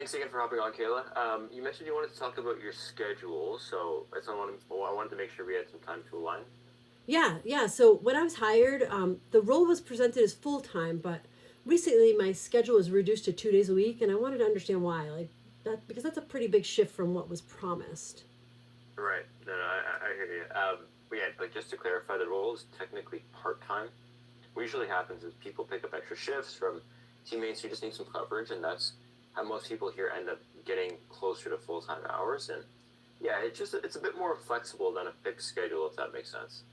Thanks again for hopping on, Kayla. You mentioned you wanted to talk about your schedule, so I wanted to make sure we had some time to align. Yeah. So when I was hired, the role was presented as full time, but recently my schedule was reduced to 2 days a week, and I wanted to understand why. Like that, because that's a pretty big shift from what was promised. Right. No, no, I hear you. But yeah, like just to clarify, the role is technically part time. What usually happens is people pick up extra shifts from teammates who just need some coverage, and that's how most people here end up getting closer to full time hours. And yeah, it's a bit more flexible than a fixed schedule, if that makes sense.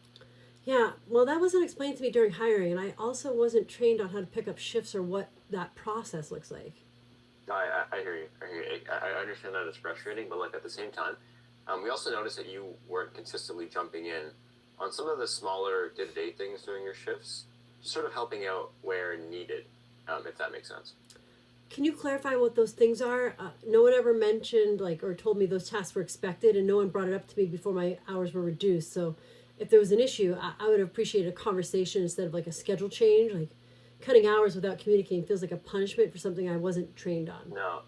Yeah, well, that wasn't explained to me during hiring, and I also wasn't trained on how to pick up shifts or what that process looks like. I hear you. I hear you. I understand that it's frustrating, but like at the same time, we also noticed that you weren't consistently jumping in on some of the smaller day-to-day things during your shifts, just sort of helping out where needed, if that makes sense. Can you clarify what those things are? No one ever mentioned like or told me those tasks were expected, and no one brought it up to me before my hours were reduced. So, if there was an issue, I would appreciate a conversation instead of like a schedule change. Like cutting hours without communicating feels like a punishment for something I wasn't trained on. No,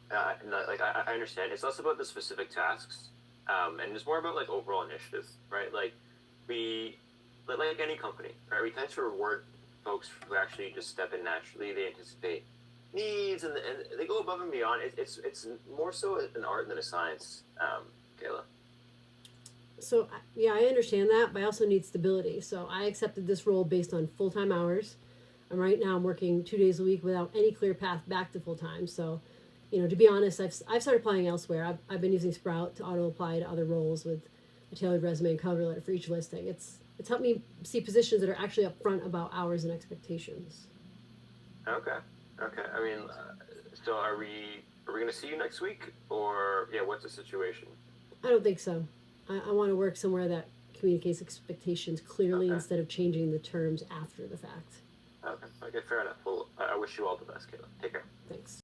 like I understand. It's less about the specific tasks, and it's more about like overall initiatives, right? We, like any company, right? We tend to reward folks who actually just step in naturally. They anticipate needs and they go above and beyond. It's more so an art than a science, Kayla. So yeah, I understand that, but I also need stability. So I accepted this role based on full time hours. And right now I'm working 2 days a week without any clear path back to full time. So, to be honest, I've started applying elsewhere. I've been using Sprout to auto apply to other roles with a tailored resume and cover letter for each listing. It's helped me see positions that are actually upfront about hours and expectations. Okay, okay. So are we gonna see you next week, or yeah? What's the situation? I don't think so. I want to work somewhere that communicates expectations clearly Okay, instead of changing the terms after the fact. okay, fair enough. Well, I wish you all the best, Kayla. Take care. Thanks.